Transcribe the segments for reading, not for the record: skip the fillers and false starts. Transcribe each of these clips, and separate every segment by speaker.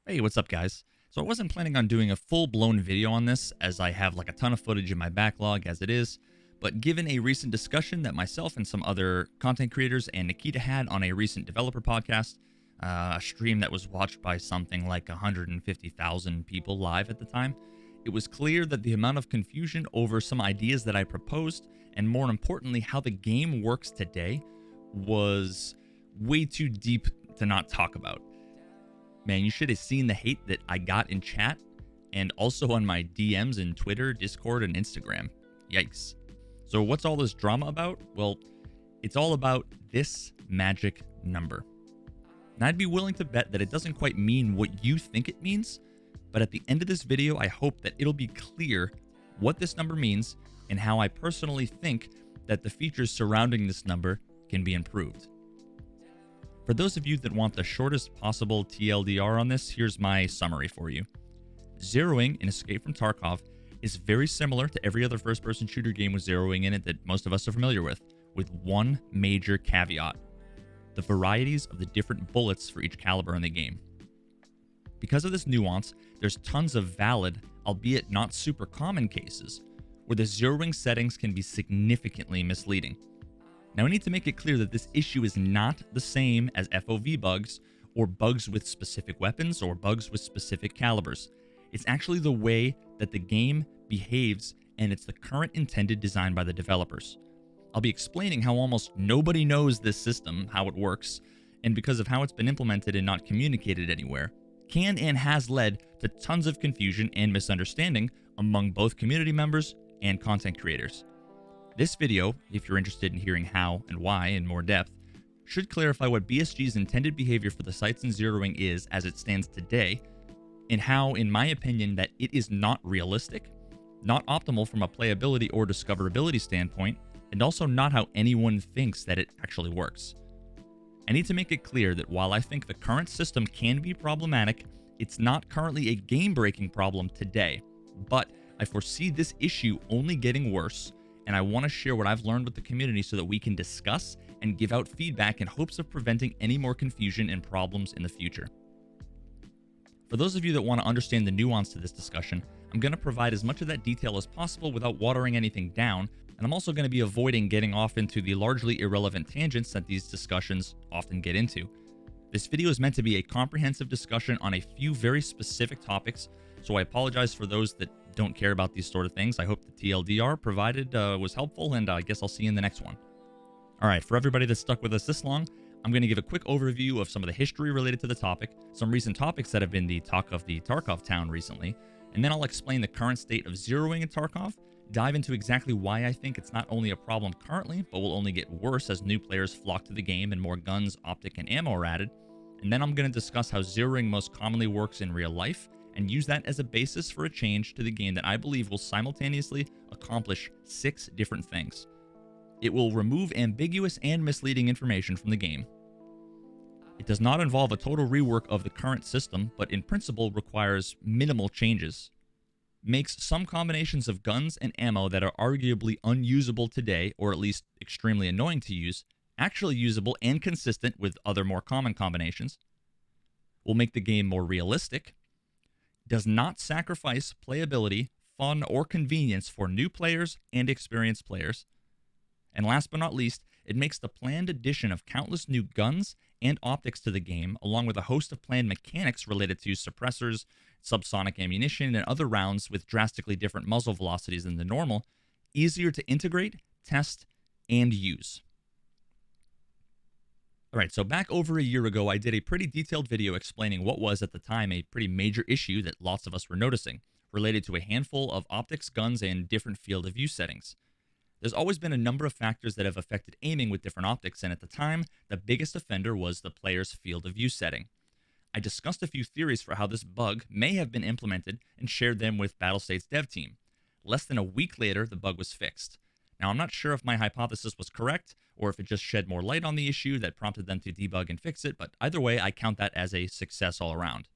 Speaker 1: Hey, what's up, guys? So I wasn't planning on doing a full-blown video on this, as I have like a ton of footage in my backlog as it is, but given a recent discussion that myself and some other content creators and Nikita had on a recent developer podcast, a stream that was watched by something like 150,000 people live at the time, it was clear that the amount of confusion over some ideas that I proposed, and more importantly, how the game works today, was way too deep to not talk about. Man, you should have seen the hate that I got in chat and also on my DMs in Twitter, Discord, and Instagram. Yikes. So, what's all this drama about? Well, it's all about this magic number. And I'd be willing to bet that it doesn't quite mean what you think it means, but at the end of this video, I hope that it'll be clear what this number means and how I personally think that the features surrounding this number can be improved. For those of you that want the shortest possible TLDR on this, here's my summary for you. Zeroing in Escape from Tarkov is very similar to every other first-person shooter game with zeroing in it that most of us are familiar with one major caveat: the varieties of the different bullets for each caliber in the game. Because of this nuance, there's tons of valid, albeit not super common cases, where the zeroing settings can be significantly misleading. Now, I need to make it clear that this issue is not the same as FOV bugs, or bugs with specific weapons, or bugs with specific calibers. It's actually the way that the game behaves, and it's the current intended design by the developers. I'll be explaining how almost nobody knows this system, how it works, and because of how it's been implemented and not communicated anywhere, can and has led to tons of confusion and misunderstanding among both community members and content creators. This video, if you're interested in hearing how and why in more depth, should clarify what BSG's intended behavior for the sights and zeroing is as it stands today, and how, in my opinion, that it is not realistic, not optimal from a playability or discoverability standpoint, and also not how anyone thinks that it actually works. I need to make it clear that while I think the current system can be problematic, it's not currently a game-breaking problem today, but I foresee this issue only getting worse, and I want to share what I've learned with the community so that we can discuss and give out feedback in hopes of preventing any more confusion and problems in the future. For those of you that want to understand the nuance to this discussion, I'm going to provide as much of that detail as possible without watering anything down, and I'm also going to be avoiding getting off into the largely irrelevant tangents that these discussions often get into. This video is meant to be a comprehensive discussion on a few very specific topics, so I apologize for those that don't care about these sort of things. I hope the TLDR provided was helpful, and I guess I'll see you in the next one. All right, for everybody that's stuck with us this long, I'm going to give a quick overview of some of the history related to the topic, some recent topics that have been the talk of the Tarkov town recently, and then I'll explain the current state of zeroing in Tarkov, dive into exactly why I think it's not only a problem currently, but will only get worse as new players flock to the game and more guns, optic, and ammo are added, and then I'm going to discuss how zeroing most commonly works in real life, and use that as a basis for a change to the game that I believe will simultaneously accomplish 6 different things. It will remove ambiguous and misleading information from the game. It does not involve a total rework of the current system, but in principle requires minimal changes. Makes some combinations of guns and ammo that are arguably unusable today, or at least extremely annoying to use, actually usable and consistent with other more common combinations. Will make the game more realistic. Does not sacrifice playability, fun, or convenience for new players and experienced players. And last but not least, it makes the planned addition of countless new guns and optics to the game, along with a host of planned mechanics related to suppressors, subsonic ammunition, and other rounds with drastically different muzzle velocities than the normal, easier to integrate, test, and use. Alright, so back over a year ago, I did a pretty detailed video explaining what was at the time a pretty major issue that lots of us were noticing, related to a handful of optics, guns, and different field of view settings. There's always been a number of factors that have affected aiming with different optics, and at the time, the biggest offender was the player's field of view setting. I discussed a few theories for how this bug may have been implemented and shared them with Battlestate's dev team. Less than a week later, the bug was fixed. Now, I'm not sure if my hypothesis was correct, or if it just shed more light on the issue that prompted them to debug and fix it, but either way, I count that as a success all around.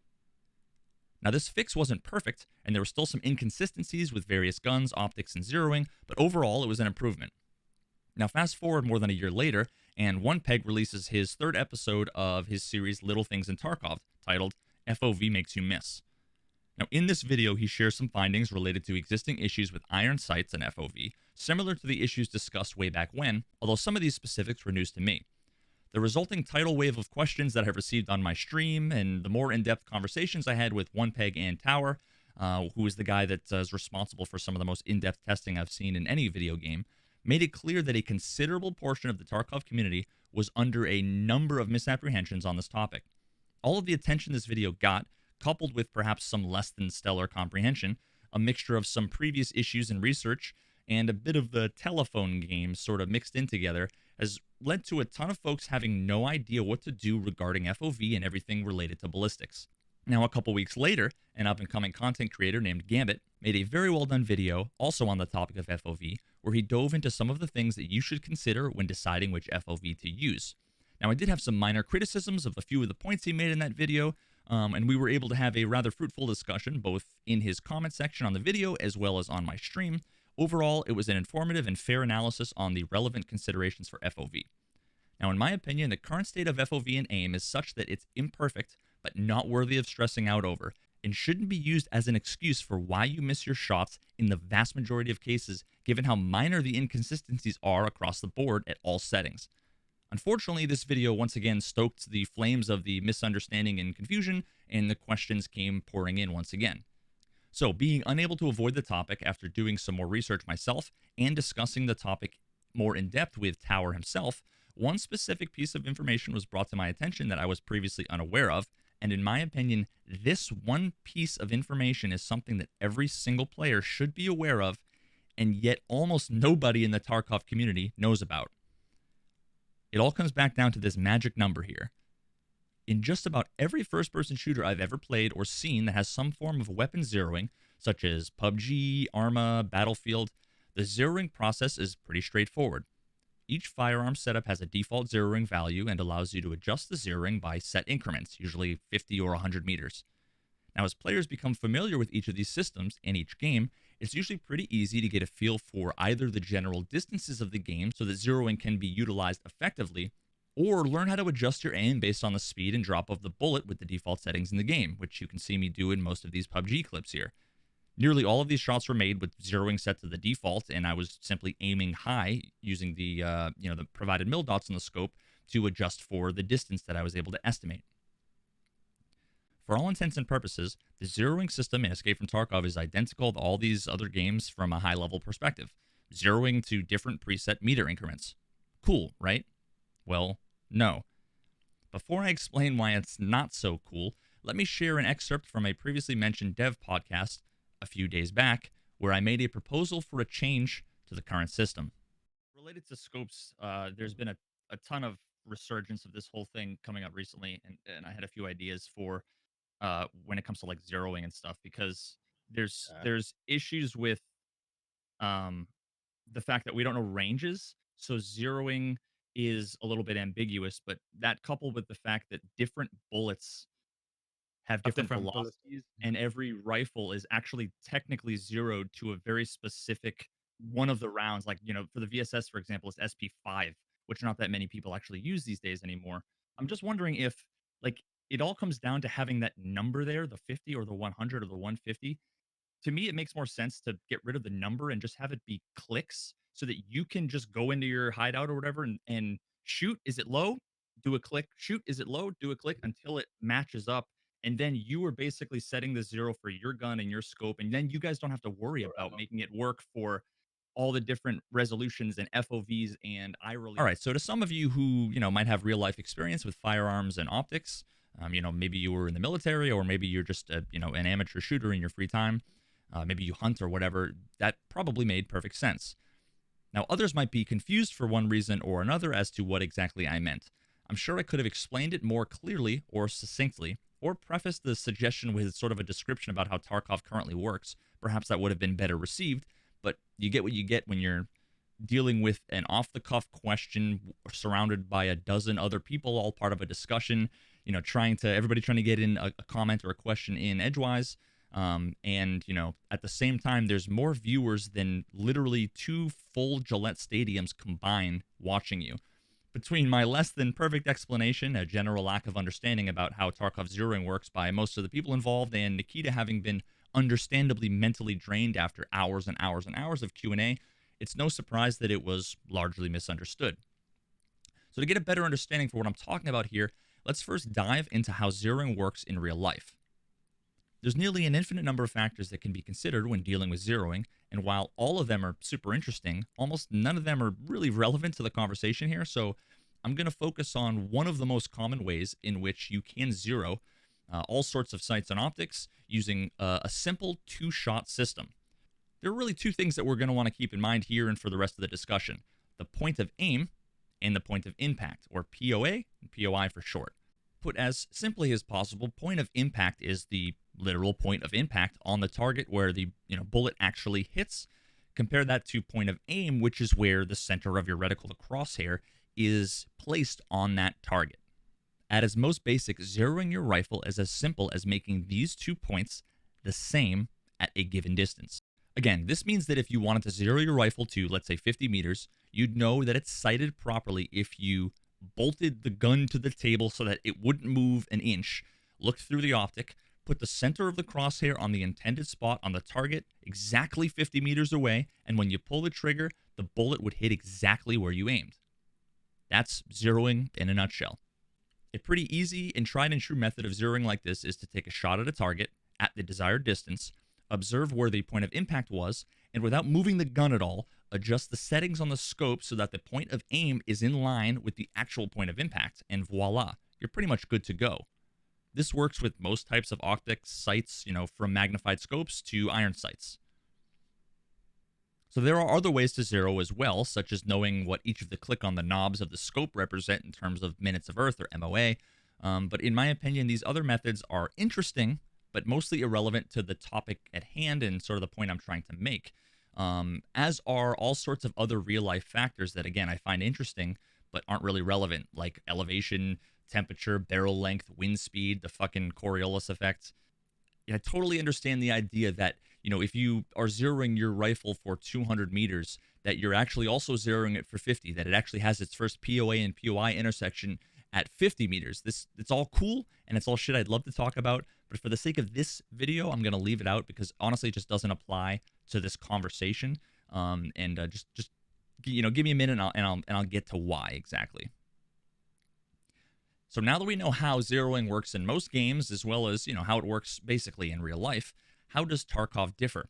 Speaker 1: Now, this fix wasn't perfect, and there were still some inconsistencies with various guns, optics, and zeroing, but overall, it was an improvement. Now, fast forward more than a year later, and OnePeg releases his 3rd episode of his series Little Things in Tarkov, titled FOV makes you miss. Now, in this video, he shares some findings related to existing issues with iron sights and FOV, similar to the issues discussed way back when, although some of these specifics were news to me. The resulting tidal wave of questions that I've received on my stream, and the more in-depth conversations I had with One Peg and Tower, who is the guy that is responsible for some of the most in-depth testing I've seen in any video game, made it clear that a considerable portion of the Tarkov community was under a number of misapprehensions on this topic. All of the attention this video got, coupled with perhaps some less than stellar comprehension, a mixture of some previous issues and research, and a bit of the telephone game sort of mixed in together, has led to a ton of folks having no idea what to do regarding FOV and everything related to ballistics. Now, a couple weeks later, an up-and-coming content creator named Gambit made a very well-done video, also on the topic of FOV, where he dove into some of the things that you should consider when deciding which FOV to use. Now, I did have some minor criticisms of a few of the points he made in that video, and we were able to have a rather fruitful discussion, both in his comment section on the video as well as on my stream. Overall, it was an informative and fair analysis on the relevant considerations for FOV. Now, in my opinion, the current state of FOV and aim is such that it's imperfect, but not worthy of stressing out over, and shouldn't be used as an excuse for why you miss your shots in the vast majority of cases, given how minor the inconsistencies are across the board at all settings. Unfortunately, this video once again stoked the flames of the misunderstanding and confusion, and the questions came pouring in once again. So, being unable to avoid the topic after doing some more research myself and discussing the topic more in depth with Tower himself, one specific piece of information was brought to my attention that I was previously unaware of, and in my opinion, this one piece of information is something that every single player should be aware of, and yet almost nobody in the Tarkov community knows about. It all comes back down to this magic number here. In just about every first-person shooter I've ever played or seen that has some form of weapon zeroing, such as PUBG, Arma, Battlefield, the zeroing process is pretty straightforward. Each firearm setup has a default zeroing value and allows you to adjust the zeroing by set increments, usually 50 or 100 meters. Now, as players become familiar with each of these systems and each game, it's usually pretty easy to get a feel for either the general distances of the game so that zeroing can be utilized effectively, or learn how to adjust your aim based on the speed and drop of the bullet with the default settings in the game, which you can see me do in most of these PUBG clips here. Nearly all of these shots were made with zeroing set to the default, and I was simply aiming high using the the provided mil dots in the scope to adjust for the distance that I was able to estimate. For all intents and purposes, the zeroing system in Escape from Tarkov is identical to all these other games from a high-level perspective, zeroing to different preset meter increments. Cool, right? Well, no. Before I explain why it's not so cool, let me share an excerpt from a previously mentioned dev podcast a few days back, where I made a proposal for a change to the current system. Related to scopes, there's been a ton of resurgence of this whole thing coming up recently, and I had a few ideas for when it comes to like zeroing and stuff, because there's issues with um, the fact that we don't know ranges, so zeroing is a little bit ambiguous. But that coupled with the fact that different bullets have
Speaker 2: Of
Speaker 1: different
Speaker 2: different bullets.
Speaker 1: velocities, and every rifle is actually technically zeroed to a very specific one of the rounds. Like, for the VSS, for example, it's SP5, which not that many people actually use these days anymore. I'm just wondering if, like, it all comes down to having that number there, the 50 or the 100 or the 150. To me, it makes more sense to get rid of the number and just have it be clicks so that you can just go into your hideout or whatever and shoot. Is it low? Do a click. Shoot. Is it low? Do a click until it matches up. And then you are basically setting the zero for your gun and your scope. And then you guys don't have to worry about making it work for all the different resolutions and FOVs and eye relief. All right. So to some of you who, might have real life experience with firearms and optics, maybe you were in the military, or maybe you're just an amateur shooter in your free time. Maybe you hunt or whatever, that probably made perfect sense. Now, others might be confused for one reason or another as to what exactly I meant. I'm sure I could have explained it more clearly or succinctly, or prefaced the suggestion with sort of a description about how Tarkov currently works. Perhaps that would have been better received, but you get what you get when you're dealing with an off-the-cuff question surrounded by a dozen other people, all part of a discussion, everybody trying to get in a comment or a question in edgewise. And at the same time, there's more viewers than literally 2 full Gillette stadiums combined watching you. Between my less than perfect explanation, a general lack of understanding about how Tarkov zeroing works by most of the people involved, and Nikita having been understandably mentally drained after hours and hours and hours of Q&A, it's no surprise that it was largely misunderstood. So to get a better understanding for what I'm talking about here, let's first dive into how zeroing works in real life. There's nearly an infinite number of factors that can be considered when dealing with zeroing, and while all of them are super interesting, almost none of them are really relevant to the conversation here, so I'm going to focus on one of the most common ways in which you can zero all sorts of sights and optics using a simple two-shot system. There are really two things that we're going to want to keep in mind here and for the rest of the discussion: the point of aim and the point of impact, or POA and POI for short. Put as simply as possible, point of impact is the literal point of impact on the target where the bullet actually hits. Compare that to point of aim, which is where the center of your reticle, the crosshair, is placed on that target. At its most basic, zeroing your rifle is as simple as making these 2 points the same at a given distance. Again, this means that if you wanted to zero your rifle to, let's say, 50 meters, you'd know that it's sighted properly if you bolted the gun to the table so that it wouldn't move an inch, looked through the optic, put the center of the crosshair on the intended spot on the target exactly 50 meters away, and when you pull the trigger, the bullet would hit exactly where you aimed. That's zeroing in a nutshell. A pretty easy and tried and true method of zeroing like this is to take a shot at a target at the desired distance, observe where the point of impact was, and without moving the gun at all, adjust the settings on the scope so that the point of aim is in line with the actual point of impact, and voila, you're pretty much good to go. This works with most types of optics sights, from magnified scopes to iron sights. So there are other ways to zero as well, such as knowing what each of the click on the knobs of the scope represent in terms of minutes of earth, or MOA. But in my opinion, these other methods are interesting, but mostly irrelevant to the topic at hand and sort of the point I'm trying to make. As are all sorts of other real-life factors that, again, I find interesting, but aren't really relevant, like elevation, temperature, barrel length, wind speed, the fucking Coriolis effect. Yeah, I totally understand the idea that, if you are zeroing your rifle for 200 meters, that you're actually also zeroing it for 50, that it actually has its first POA and POI intersection at 50 meters. It's all cool, and it's all shit I'd love to talk about, but for the sake of this video, I'm going to leave it out because, honestly, it just doesn't apply to this conversation. Just give me a minute, and I'll get to why exactly. So now that we know how zeroing works in most games, as well as, how it works basically in real life, how does Tarkov differ?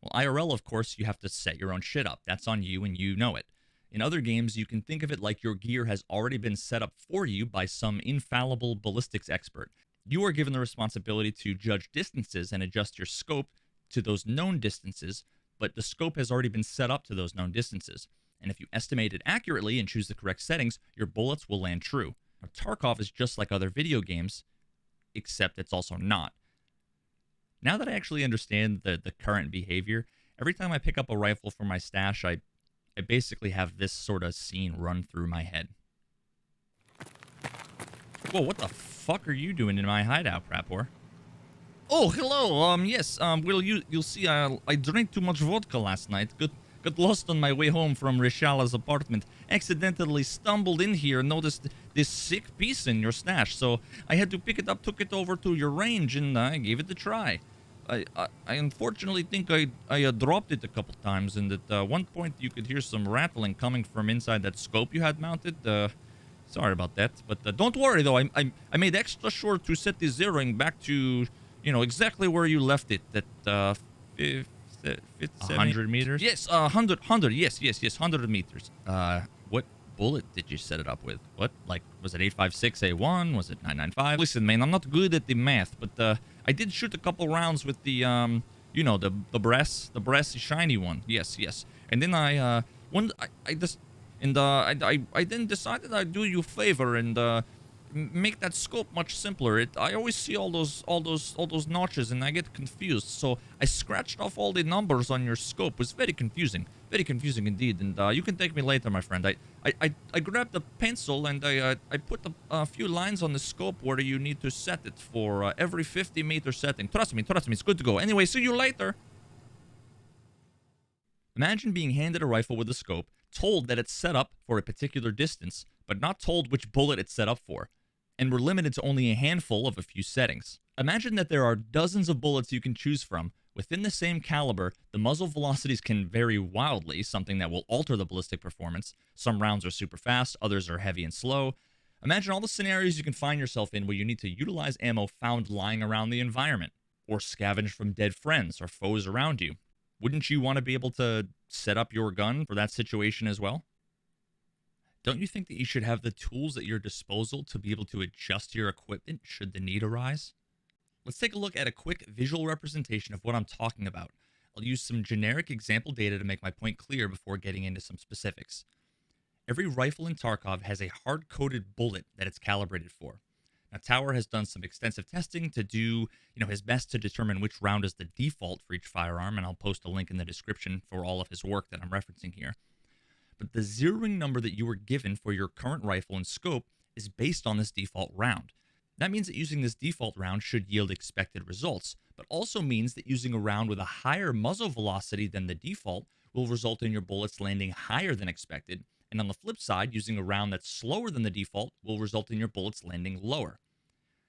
Speaker 1: Well, IRL, of course, you have to set your own shit up. That's on you, and you know it. In other games, you can think of it like your gear has already been set up for you by some infallible ballistics expert. You are given the responsibility to judge distances and adjust your scope to those known distances, but the scope has already been set up to those known distances. And if you estimate it accurately and choose the correct settings, your bullets will land true. Now, Tarkov is just like other video games, except it's also not. Now that I actually understand the current behavior, every time I pick up a rifle for my stash, I basically have this sort of scene run through my head. Whoa, what the fuck are you doing in my hideout, Prapor? Oh, hello. Yes. Well, you'll see. I drank too much vodka last night. Got lost on my way home from Rishala's apartment. Accidentally stumbled in here and noticed this sick piece in your stash. So I had to pick it up, took it over to your range, and I gave it a try. I unfortunately think I dropped it a couple times, and at one point you could hear some rattling coming from inside that scope you had mounted. Sorry about that, but don't worry though. I made extra sure to set the zeroing back to exactly where you left it. At 100 meters. Yes, 100. Yes, 100 meters. What bullet did you set it up with? What, like, was it 856A1? Was it 995? Listen, man, I'm not good at the math, but I did shoot a couple rounds with the the brassy shiny one. Yes. And then I then decided I'd do you a favor and make that scope much simpler. I always see all those notches and I get confused. So I scratched off all the numbers on your scope. It was very confusing indeed. And you can thank me later, my friend. I grabbed a pencil and I put a few lines on the scope where you need to set it for every 50-meter setting. Trust me, it's good to go. Anyway, see you later. Imagine being handed a rifle with a scope, told that it's set up for a particular distance, but not told which bullet it's set up for, and we're limited to only a handful of a few settings. Imagine that there are dozens of bullets you can choose from. Within the same caliber, the muzzle velocities can vary wildly, something that will alter the ballistic performance. Some rounds are super fast, others are heavy and slow. Imagine all the scenarios you can find yourself in where you need to utilize ammo found lying around the environment, or scavenge from dead friends or foes around you. Wouldn't you want to be able to set up your gun for that situation as well? Don't you think that you should have the tools at your disposal to be able to adjust your equipment should the need arise? Let's take a look at a quick visual representation of what I'm talking about. I'll use some generic example data to make my point clear before getting into some specifics. Every rifle in Tarkov has a hard-coded bullet that it's calibrated for. Now, Tower has done some extensive testing to do, his best to determine which round is the default for each firearm, and I'll post a link in the description for all of his work that I'm referencing here. But the zeroing number that you were given for your current rifle and scope is based on this default round. That means that using this default round should yield expected results, but also means that using a round with a higher muzzle velocity than the default will result in your bullets landing higher than expected, and on the flip side, using a round that's slower than the default will result in your bullets landing lower.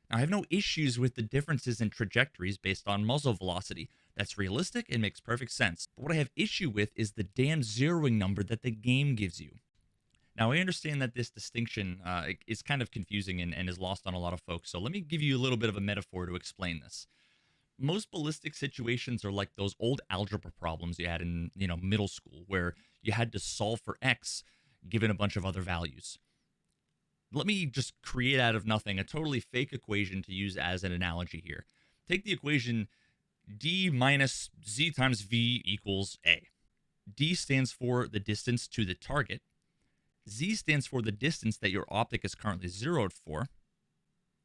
Speaker 1: Now, I have no issues with the differences in trajectories based on muzzle velocity. That's realistic and makes perfect sense. But what I have issue with is the damn zeroing number that the game gives you. Now, I understand that this distinction is kind of confusing and is lost on a lot of folks, so let me give you a little bit of a metaphor to explain this. Most ballistic situations are like those old algebra problems you had in, middle school, where you had to solve for x given a bunch of other values. Let me just create out of nothing a totally fake equation to use as an analogy here. Take the equation d minus z times v equals a. D stands for the distance to the target. Z stands for the distance that your optic is currently zeroed for.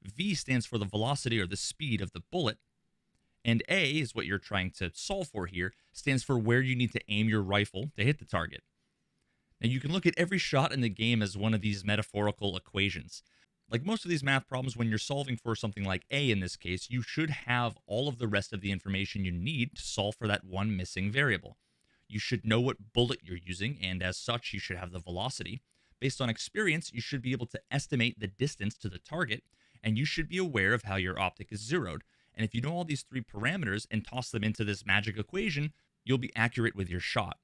Speaker 1: V stands for the velocity or the speed of the bullet. And A is what you're trying to solve for here, stands for where you need to aim your rifle to hit the target. Now, you can look at every shot in the game as one of these metaphorical equations. Like most of these math problems, when you're solving for something like A in this case, you should have all of the rest of the information you need to solve for that one missing variable. You should know what bullet you're using, and as such, you should have the velocity. Based on experience, you should be able to estimate the distance to the target, and you should be aware of how your optic is zeroed. And if you know all these three parameters and toss them into this magic equation, you'll be accurate with your shot.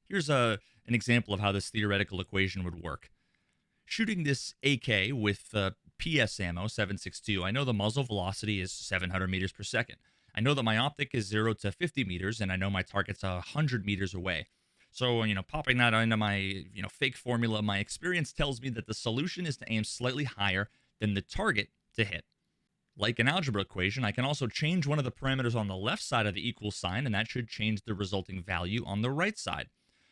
Speaker 1: Here's an example of how this theoretical equation would work. Shooting this AK with PS ammo 7.62, I know the muzzle velocity is 700 meters per second. I know that my optic is 0 to 50 meters, and I know my target's 100 meters away. So, popping that into my, fake formula, my experience tells me that the solution is to aim slightly higher than the target to hit. Like an algebra equation, I can also change one of the parameters on the left side of the equal sign, and that should change the resulting value on the right side.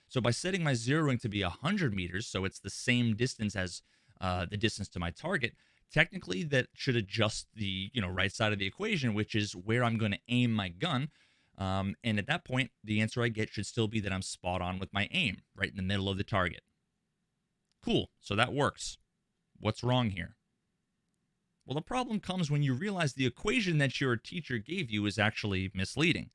Speaker 1: So by setting my zeroing to be 100 meters, so it's the same distance as the distance to my target, technically that should adjust the right side of the equation, which is where I'm going to aim my gun. And at that point, the answer I get should still be that I'm spot on with my aim, right in the middle of the target. Cool, so that works. What's wrong here? Well, the problem comes when you realize the equation that your teacher gave you is actually misleading.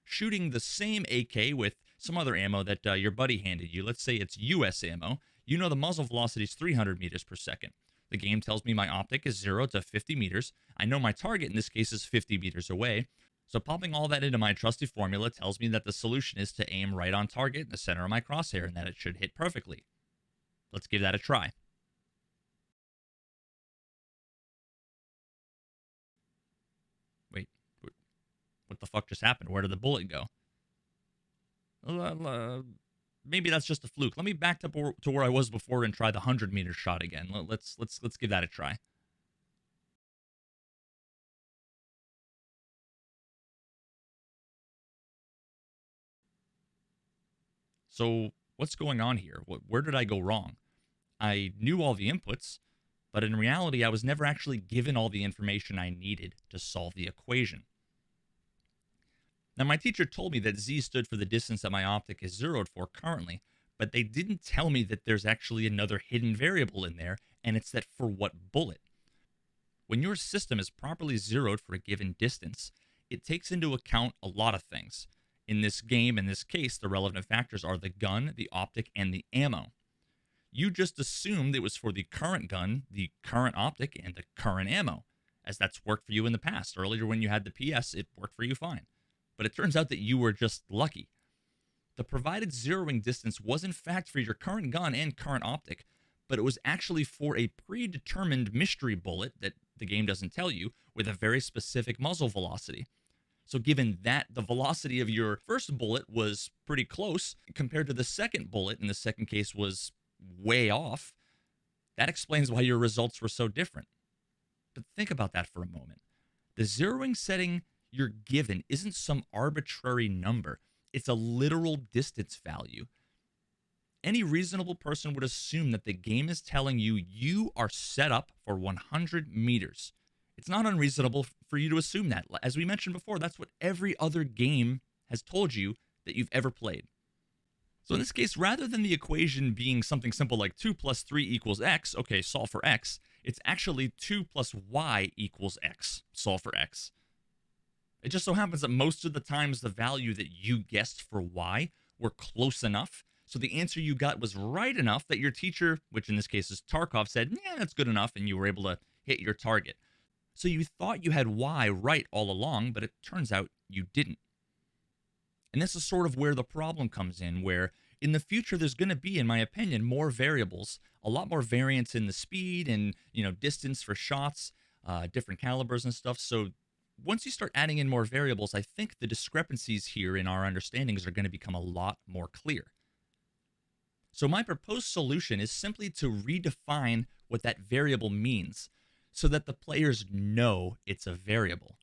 Speaker 1: Shooting the same AK with some other ammo that your buddy handed you, let's say it's US ammo, you know the muzzle velocity is 300 meters per second. The game tells me my optic is 0 to 50 meters. I know my target in this case is 50 meters away. So popping all that into my trusty formula tells me that the solution is to aim right on target in the center of my crosshair and that it should hit perfectly. Let's give that a try. Wait, what the fuck just happened? Where did the bullet go? Maybe that's just a fluke. Let me back up to where I was before and try the 100-meter shot again. Let's give that a try. So what's going on here? Where did I go wrong? I knew all the inputs, but in reality, I was never actually given all the information I needed to solve the equation. Now, my teacher told me that Z stood for the distance that my optic is zeroed for currently, but they didn't tell me that there's actually another hidden variable in there, and it's that for what bullet. When your system is properly zeroed for a given distance, it takes into account a lot of things. In this game, in this case, the relevant factors are the gun, the optic, and the ammo. You just assumed it was for the current gun, the current optic, and the current ammo, as that's worked for you in the past. Earlier, when you had the PS, it worked for you fine. But it turns out that you were just lucky. The provided zeroing distance was in fact for your current gun and current optic, but it was actually for a predetermined mystery bullet that the game doesn't tell you with a very specific muzzle velocity. So, given that the velocity of your first bullet was pretty close compared to the second bullet, in the second case was way off, that explains why your results were so different. But think about that for a moment. The zeroing setting you're given isn't some arbitrary number, it's a literal distance value. Any reasonable person would assume that the game is telling you you are set up for 100 meters. It's not unreasonable for you to assume that. As we mentioned before, that's what every other game has told you that you've ever played. So in this case, rather than the equation being something simple like 2 plus 3 equals x, okay, solve for x, it's actually 2 plus y equals x, solve for x. It just so happens that most of the times the value that you guessed for y were close enough, so the answer you got was right enough that your teacher, which in this case is Tarkov, said, yeah, that's good enough, and you were able to hit your target. So you thought you had y right all along, but it turns out you didn't. And this is sort of where the problem comes in, where in the future there's going to be, in my opinion, more variables, a lot more variance in the speed and, distance for shots, different calibers and stuff. So once you start adding in more variables, I think the discrepancies here in our understandings are going to become a lot more clear. So my proposed solution is simply to redefine what that variable means so that the players know it's a variable.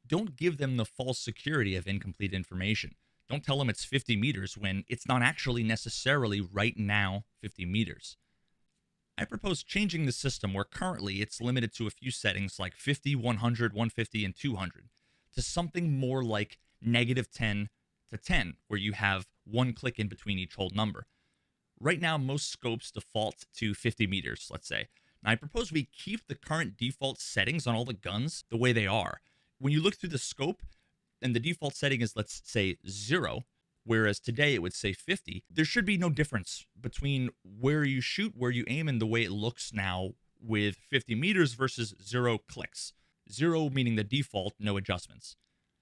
Speaker 1: Don't give them the false security of incomplete information. Don't tell them it's 50 meters when it's not actually necessarily right now 50 meters. I propose changing the system where currently it's limited to a few settings like 50, 100, 150, and 200 to something more like -10 to 10, where you have one click in between each whole number. Right now, most scopes default to 50 meters, let's say. Now, I propose we keep the current default settings on all the guns the way they are. When you look through the scope, and the default setting is, let's say, 0, whereas today it would say 50, there should be no difference between where you shoot, where you aim, and the way it looks now with 50 meters versus 0 clicks. 0 meaning the default, no adjustments.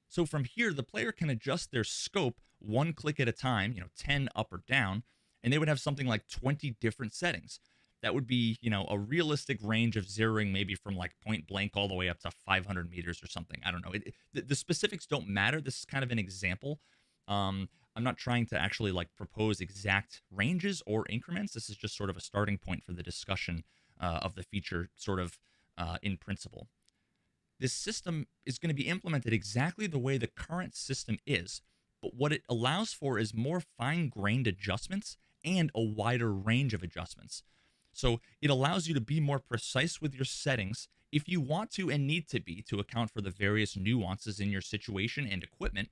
Speaker 1: So from here, the player can adjust their scope one click at a time, 10 up or down, and they would have something like 20 different settings. That would be, a realistic range of zeroing maybe from like point blank all the way up to 500 meters or something. I don't know. The specifics don't matter. This is kind of an example. I'm not trying to actually propose exact ranges or increments. This is just sort of a starting point for the discussion of the feature sort of in principle. This system is going to be implemented exactly the way the current system is, but what it allows for is more fine-grained adjustments and a wider range of adjustments. So it allows you to be more precise with your settings if you want to and need to be to account for the various nuances in your situation and equipment.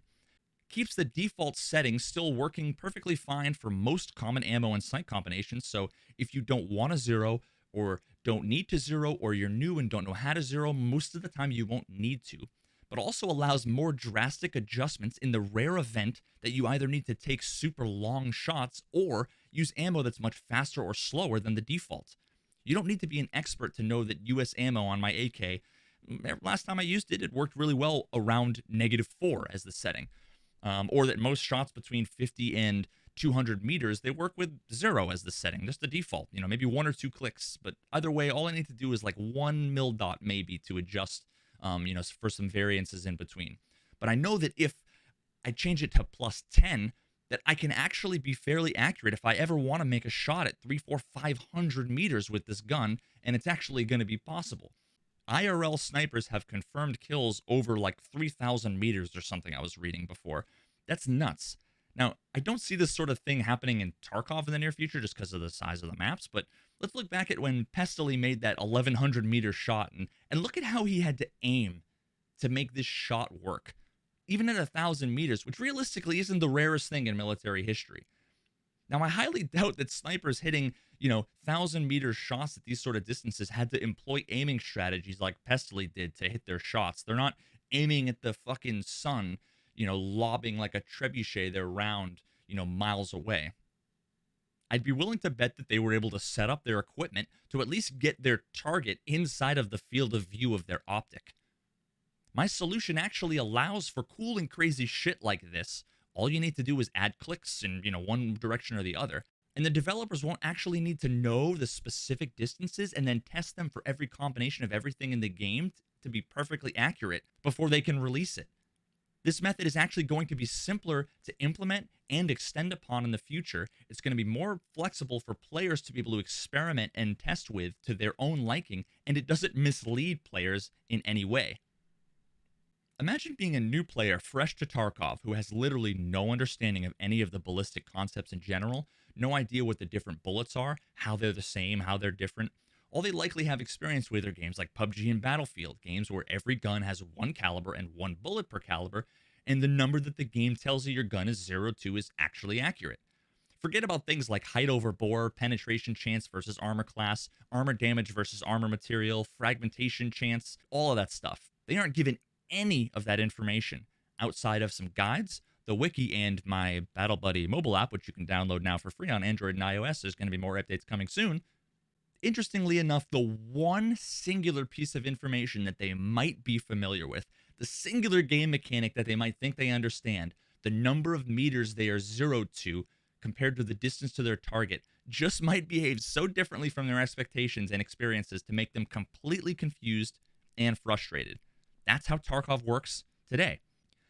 Speaker 1: Keeps the default settings still working perfectly fine for most common ammo and sight combinations. So if you don't want to zero or don't need to zero, or you're new and don't know how to zero, most of the time you won't need to. But also allows more drastic adjustments in the rare event that you either need to take super long shots or use ammo that's much faster or slower than the default. You don't need to be an expert to know that US ammo on my AK, last time I used it, it worked really well around -4 as the setting. Or that most shots between 50 and 200 meters, they work with 0 as the setting, just the default, maybe 1 or 2 clicks. But either way, all I need to do is like 1 mil dot maybe to adjust, for some variances in between. But I know that if I change it to +10, that I can actually be fairly accurate if I ever want to make a shot at 3, 4, 500 meters with this gun, and it's actually going to be possible. IRL snipers have confirmed kills over like 3,000 meters or something I was reading before. That's nuts. Now, I don't see this sort of thing happening in Tarkov in the near future just because of the size of the maps, but let's look back at when Pestily made that 1,100 meter shot, and look at how he had to aim to make this shot work. Even at 1,000 meters, which realistically isn't the rarest thing in military history. Now, I highly doubt that snipers hitting, 1,000-meter shots at these sort of distances had to employ aiming strategies like Pestily did to hit their shots. They're not aiming at the fucking sun, lobbing like a trebuchet their round, miles away. I'd be willing to bet that they were able to set up their equipment to at least get their target inside of the field of view of their optic. My solution actually allows for cool and crazy shit like this. All you need to do is add clicks in, one direction or the other. And the developers won't actually need to know the specific distances and then test them for every combination of everything in the game to be perfectly accurate before they can release it. This method is actually going to be simpler to implement and extend upon in the future. It's going to be more flexible for players to be able to experiment and test with to their own liking, and it doesn't mislead players in any way. Imagine being a new player fresh to Tarkov who has literally no understanding of any of the ballistic concepts in general, no idea what the different bullets are, how they're the same, how they're different. All they likely have experience with are games like PUBG and Battlefield, games where every gun has one caliber and one bullet per caliber, and the number that the game tells you your gun is 0-2 is actually accurate. Forget about things like height over bore, penetration chance versus armor class, armor damage versus armor material, fragmentation chance, all of that stuff. They aren't given any of that information outside of some guides, the wiki, and my Battle Buddy mobile app, which you can download now for free on Android and iOS. There's going to be more updates coming soon. Interestingly enough, the one singular piece of information that they might be familiar with, the singular game mechanic that they might think they understand, the number of meters they are 0-2 compared to the distance to their target, just might behave so differently from their expectations and experiences to make them completely confused and frustrated. That's how Tarkov works today.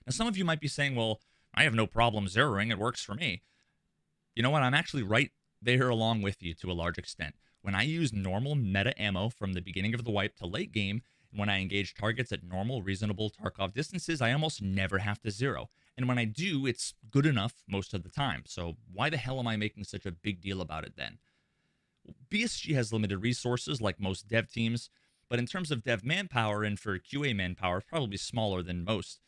Speaker 1: Now, some of you might be saying, well, I have no problem zeroing. It works for me. You know what? I'm actually right there along with you to a large extent. When I use normal meta ammo from the beginning of the wipe to late game, and when I engage targets at normal, reasonable Tarkov distances, I almost never have to zero. And when I do, it's good enough most of the time. So why the hell am I making such a big deal about it then? BSG has limited resources like most dev teams, but in terms of dev manpower and for QA manpower, probably smaller than most.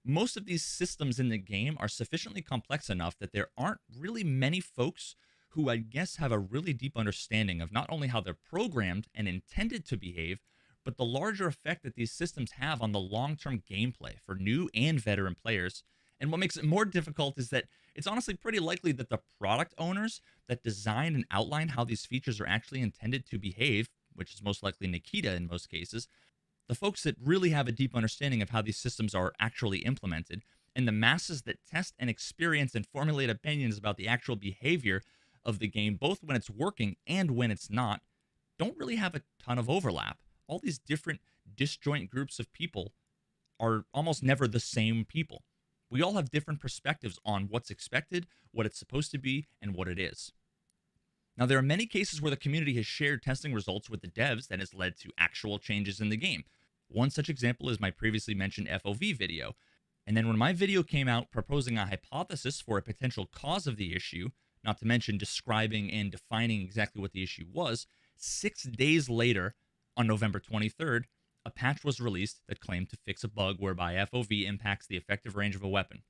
Speaker 1: Most of these systems in the game are sufficiently complex enough that there aren't really many folks who I guess have a really deep understanding of not only how they're programmed and intended to behave, but the larger effect that these systems have on the long-term gameplay for new and veteran players. And what makes it more difficult is that it's honestly pretty likely that the product owners that design and outline how these features are actually intended to behave, which is most likely Nikita in most cases, the folks that really have a deep understanding of how these systems are actually implemented, and the masses that test and experience and formulate opinions about the actual behavior of the game, both when it's working and when it's not, don't really have a ton of overlap. All these different disjoint groups of people are almost never the same people. We all have different perspectives on what's expected, what it's supposed to be, and what it is. Now, there are many cases where the community has shared testing results with the devs that has led to actual changes in the game. One such example is my previously mentioned FOV video. And then when my video came out proposing a hypothesis for a potential cause of the issue, not to mention describing and defining exactly what the issue was, 6 days later, on November 23rd, a patch was released that claimed to fix a bug whereby FOV impacts the effective range of a weapon.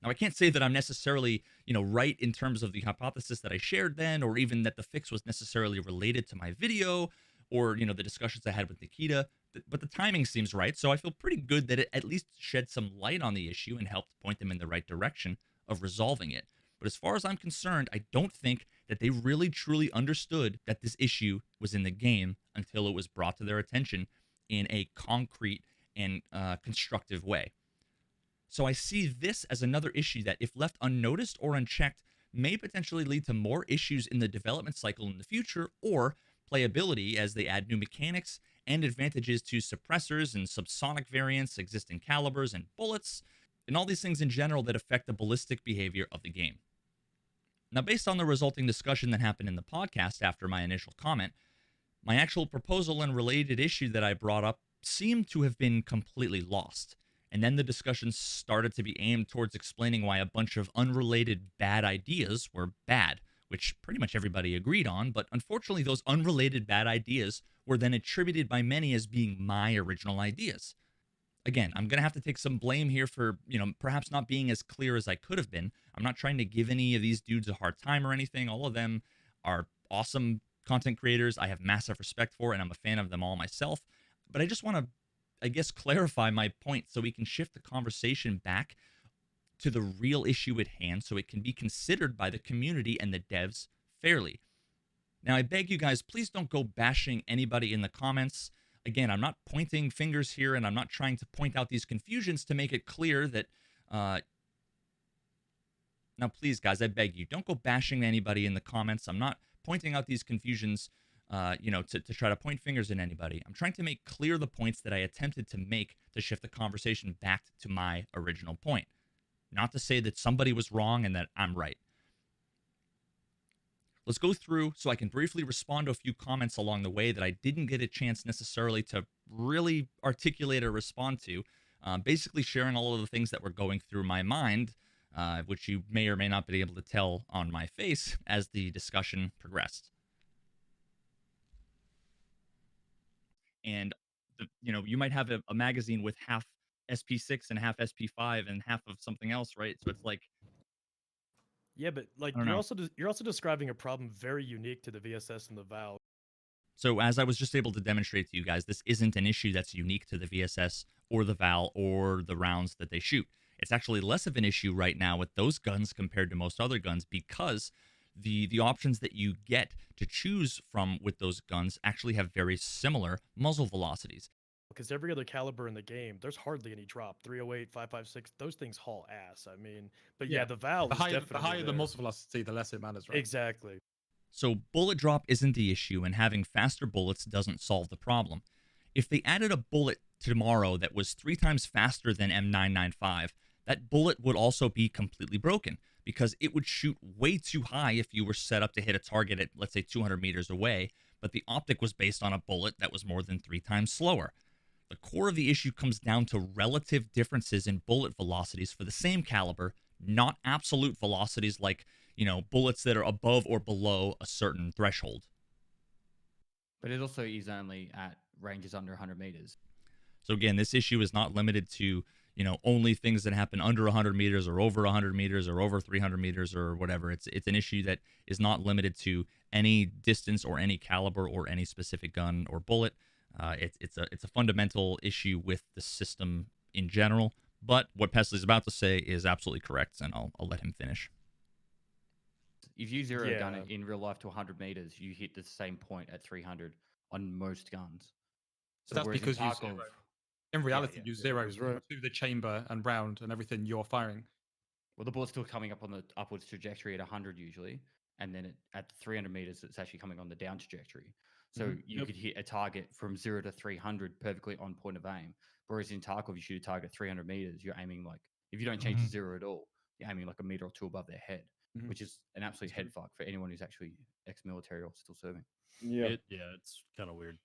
Speaker 1: Now, I can't say that I'm necessarily, right in terms of the hypothesis that I shared then, or even that the fix was necessarily related to my video, or, the discussions I had with Nikita, but the timing seems right, so I feel pretty good that it at least shed some light on the issue and helped point them in the right direction of resolving it. But as far as I'm concerned, I don't think that they really truly understood that this issue was in the game until it was brought to their attention in a concrete and constructive way. So I see this as another issue that, if left unnoticed or unchecked, may potentially lead to more issues in the development cycle in the future, or playability as they add new mechanics and advantages to suppressors and subsonic variants, existing calibers and bullets, and all these things in general that affect the ballistic behavior of the game. Now, based on the resulting discussion that happened in the podcast after my initial comment, my actual proposal and related issue that I brought up seemed to have been completely lost. And then the discussion started to be aimed towards explaining why a bunch of unrelated bad ideas were bad, which pretty much everybody agreed on, but unfortunately those unrelated bad ideas were then attributed by many as being my original ideas. Again, I'm going to have to take some blame here for, perhaps not being as clear as I could have been. I'm not trying to give any of these dudes a hard time or anything. All of them are awesome content creators I have massive respect for, and I'm a fan of them all myself. But I just want to, clarify my point so we can shift the conversation back to the real issue at hand so it can be considered by the community and the devs fairly. Now, I beg you guys, please don't go bashing anybody in the comments. Again, I'm not pointing fingers here, and I'm not trying to point out these confusions to make it clear that. Now, please, guys, I beg you, don't go bashing anybody in the comments. I'm not pointing out these confusions, to try to point fingers at anybody. I'm trying to make clear the points that I attempted to make to shift the conversation back to my original point. Not to say that somebody was wrong and that I'm right. Let's go through so I can briefly respond to a few comments along the way that I didn't get a chance necessarily to really articulate or respond to. Basically sharing all of the things that were going through my mind, which you may or may not be able to tell on my face as the discussion progressed. And, you might have a magazine with half SP6 and half SP5 and half of something else, right? So it's like,
Speaker 2: Yeah, but like
Speaker 1: I don't know.
Speaker 2: you're also describing a problem very unique to the VSS and the Val.
Speaker 1: So as I was just able to demonstrate to you guys, this isn't an issue that's unique to the VSS or the Val or the rounds that they shoot. It's actually less of an issue right now with those guns compared to most other guns because the options that you get to choose from with those guns actually have very similar muzzle velocities.
Speaker 2: Because every other caliber in the game, there's hardly any drop. 308, 556, those things haul ass. I mean, but yeah, the Val
Speaker 3: the
Speaker 2: is
Speaker 3: higher,
Speaker 2: definitely
Speaker 3: the higher the
Speaker 2: there.
Speaker 3: muzzle velocity, the less it matters, right?
Speaker 2: Exactly.
Speaker 1: So bullet drop isn't the issue, and having faster bullets doesn't solve the problem. If they added a bullet tomorrow that was 3 times faster than M995, that bullet would also be completely broken because it would shoot way too high if you were set up to hit a target at, let's say, 200 meters away, but the optic was based on a bullet that was more than 3 times slower. The core of the issue comes down to relative differences in bullet velocities for the same caliber, not absolute velocities like, bullets that are above or below a certain threshold.
Speaker 4: But it also is only at ranges under 100 meters.
Speaker 1: So again, this issue is not limited to, only things that happen under 100 meters or over 100 meters or over 300 meters or whatever. It's an issue that is not limited to any distance or any caliber or any specific gun or bullet. It's a fundamental issue with the system in general. But what Pesley's about to say is absolutely correct, and I'll let him finish.
Speaker 4: If you zero a gun in real life to 100 meters, you hit the same point at 300 on most guns.
Speaker 3: So that's because you zero. In reality, you zero to the chamber and round and everything you're firing.
Speaker 4: Well, the bullet's still coming up on the upwards trajectory at 100 usually, and then at 300 meters, it's actually coming on the down trajectory. So you could hit a target from 0 to 300 perfectly on point of aim. Whereas in Tarkov, you shoot a target 300 meters, you're aiming like, if you don't change to 0 at all, you're aiming like a meter or two above their head, which is an absolute head fuck for anyone who's actually ex-military or still serving.
Speaker 5: Yeah, it's kind of weird.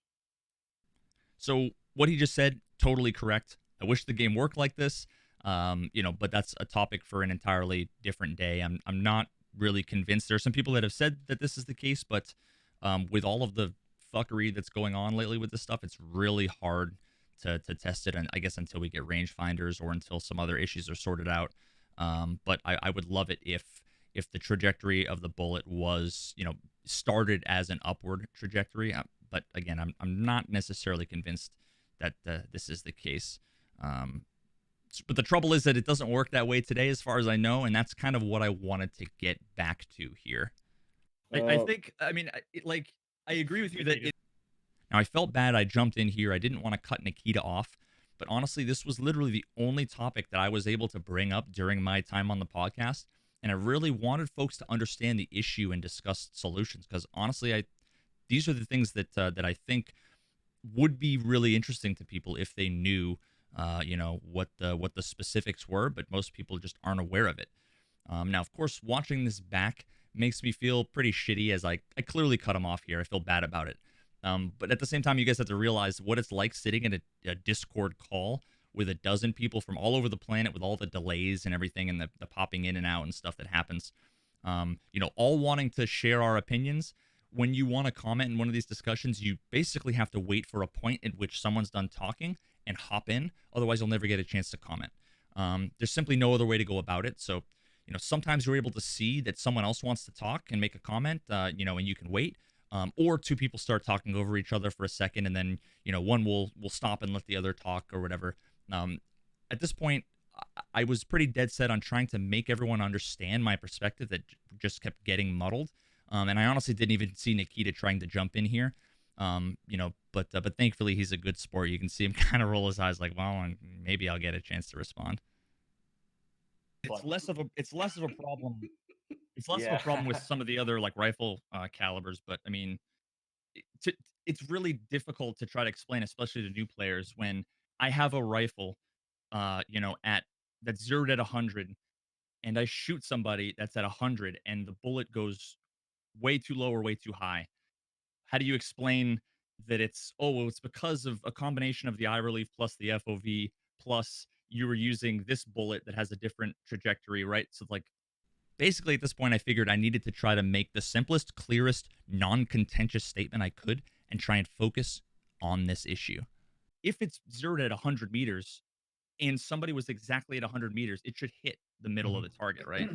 Speaker 1: So what he just said, totally correct. I wish the game worked like this, but that's a topic for an entirely different day. I'm not really convinced. There are some people that have said that this is the case, but with all of the fuckery that's going on lately with this stuff, it's really hard to test it, and I guess until we get rangefinders or until some other issues are sorted out. But I would love it if the trajectory of the bullet was, started as an upward trajectory. But again, I'm not necessarily convinced that this is the case. But the trouble is that it doesn't work that way today, as far as I know, and that's kind of what I wanted to get back to here. I think, I agree with you that now I felt bad I jumped in here. I didn't want to cut Nikita off, but honestly, this was literally the only topic that I was able to bring up during my time on the podcast, and I really wanted folks to understand the issue and discuss solutions, because honestly, these are the things that I think would be really interesting to people if they knew, what the specifics were, but most people just aren't aware of it. Now, of course, watching this back makes me feel pretty shitty, as I clearly cut him off here. I feel bad about it. But at the same time, you guys have to realize what it's like sitting in a Discord call with a dozen people from all over the planet with all the delays and everything and the popping in and out and stuff that happens. All wanting to share our opinions. When you want to comment in one of these discussions, you basically have to wait for a point at which someone's done talking and hop in. Otherwise, you'll never get a chance to comment. There's simply no other way to go about it. So, sometimes you're able to see that someone else wants to talk and make a comment, and you can wait. Or two people start talking over each other for a second, and then, one will stop and let the other talk or whatever. At this point, I was pretty dead set on trying to make everyone understand my perspective that just kept getting muddled. And I honestly didn't even see Nikita trying to jump in here. But thankfully he's a good sport. You can see him kind of roll his eyes like, well, maybe I'll get a chance to respond. It's less of a problem. It's less of a problem with some of the other like rifle calibers, but I mean, it's really difficult to try to explain, especially to new players, when I have a rifle, at that's zeroed at 100, and I shoot somebody that's at 100, and the bullet goes way too low or way too high. How do you explain that well, it's because of a combination of the eye relief plus the FOV plus you were using this bullet that has a different trajectory, right? So like basically at this point I figured I needed to try to make the simplest, clearest, non-contentious statement I could and try and focus on this issue. If it's zeroed at 100 meters and somebody was exactly at 100 meters, it should hit the middle of the target, right?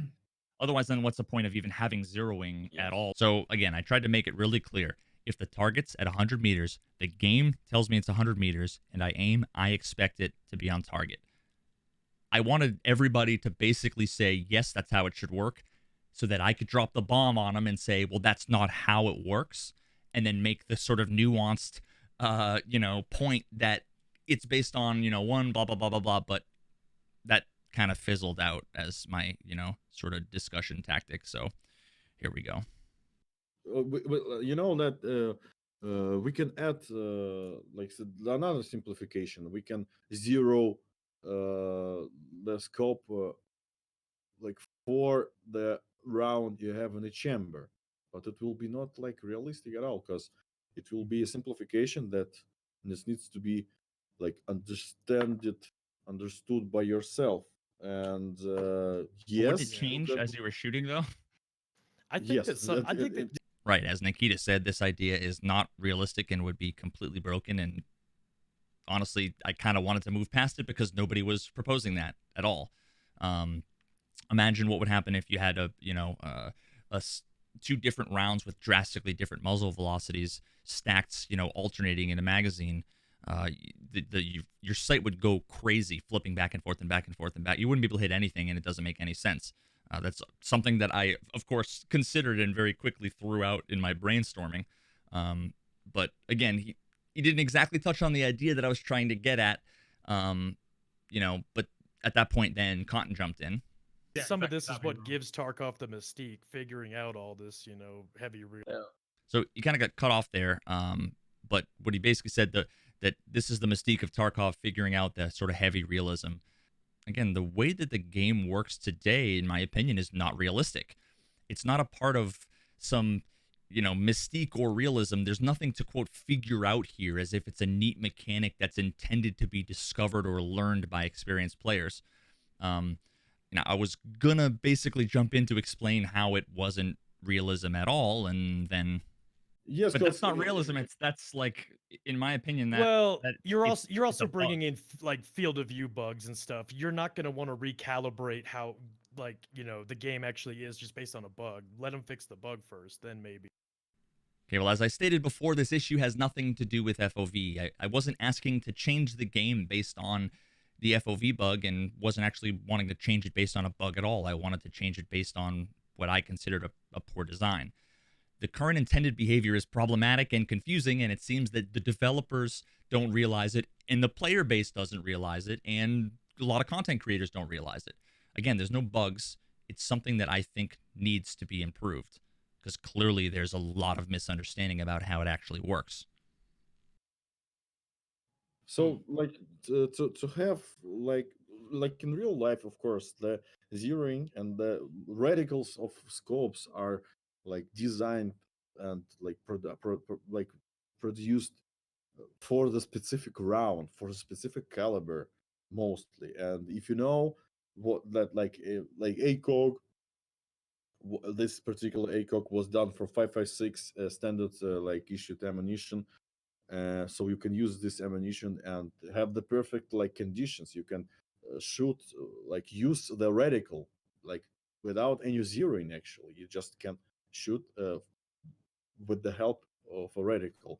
Speaker 1: Otherwise, then what's the point of even having zeroing at all? So again, I tried to make it really clear. If the target's at 100 meters, the game tells me it's 100 meters, and I aim, I expect it to be on target. I wanted everybody to basically say, yes, that's how it should work, so that I could drop the bomb on them and say, well, that's not how it works, and then make the sort of nuanced, point that it's based on, one, blah, blah, blah, blah, blah, but that kind of fizzled out as my, sort of discussion tactic. So here we go.
Speaker 6: You know that we can add another simplification. We can zero the scope like for the round you have in the chamber, but it will be not like realistic at all because it will be a simplification that this needs to be like understood by yourself. And yes,
Speaker 1: would it change as you were shooting though?
Speaker 2: I think that
Speaker 1: right, as Nikita said, this idea is not realistic and would be completely broken. And honestly, I kind of wanted to move past it because nobody was proposing that at all. Imagine what would happen if you had two different rounds with drastically different muzzle velocities stacked, alternating in a magazine. Your sight would go crazy, flipping back and forth and back and forth and back. You wouldn't be able to hit anything, and it doesn't make any sense. That's something that I, of course, considered and very quickly threw out in my brainstorming. But again, he didn't exactly touch on the idea that I was trying to get at. But at that point, then Cotton jumped in.
Speaker 2: Yeah, some of this is what gives Tarkov the mystique, figuring out all this, heavy real.
Speaker 1: Yeah. So you kind of got cut off there. But what he basically said that this is the mystique of Tarkov, figuring out the sort of heavy realism. Again, the way that the game works today, in my opinion, is not realistic. It's not a part of some, mystique or realism. There's nothing to, quote, figure out here as if it's a neat mechanic that's intended to be discovered or learned by experienced players. I was gonna basically jump in to explain how it wasn't realism at all, and then
Speaker 6: yes,
Speaker 1: but that's not realism. That's like, in my opinion,
Speaker 2: you're also bringing in like field of view bugs and stuff. You're not gonna want to recalibrate how the game actually is just based on a bug. Let them fix the bug first, then maybe.
Speaker 1: Okay, well, as I stated before, this issue has nothing to do with FOV. I wasn't asking to change the game based on the FOV bug and wasn't actually wanting to change it based on a bug at all. I wanted to change it based on what I considered a poor design. The current intended behavior is problematic and confusing, and it seems that the developers don't realize it, and the player base doesn't realize it, and a lot of content creators don't realize it. Again, there's no bugs. It's something that I think needs to be improved, because clearly there's a lot of misunderstanding about how it actually works.
Speaker 6: So, to have like in real life, of course, the zeroing and the radicals of scopes are like designed and like produced for the specific round, for the specific caliber, mostly. And if you know what that like ACOG, this particular ACOG was done for 5.56 standard like issued ammunition. So you can use this ammunition and have the perfect like conditions. You can shoot like use the reticle like without any zeroing. Actually, you just can shoot with the help of a reticle.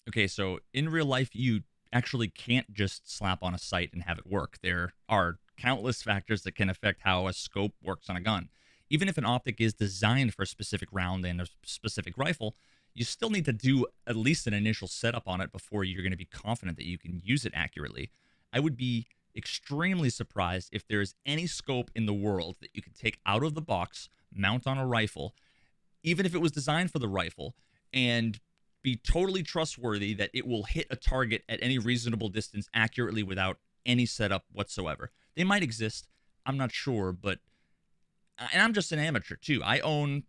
Speaker 1: Okay, so in real life, you actually can't just slap on a sight and have it work. There are countless factors that can affect how a scope works on a gun. Even if an optic is designed for a specific round and a specific rifle, you still need to do at least an initial setup on it before you're going to be confident that you can use it accurately. I would be extremely surprised if there is any scope in the world that you could take out of the box, mount on a rifle, even if it was designed for the rifle, and be totally trustworthy that it will hit a target at any reasonable distance accurately without any setup whatsoever. They might exist, I'm not sure, but and I'm just an amateur too. I own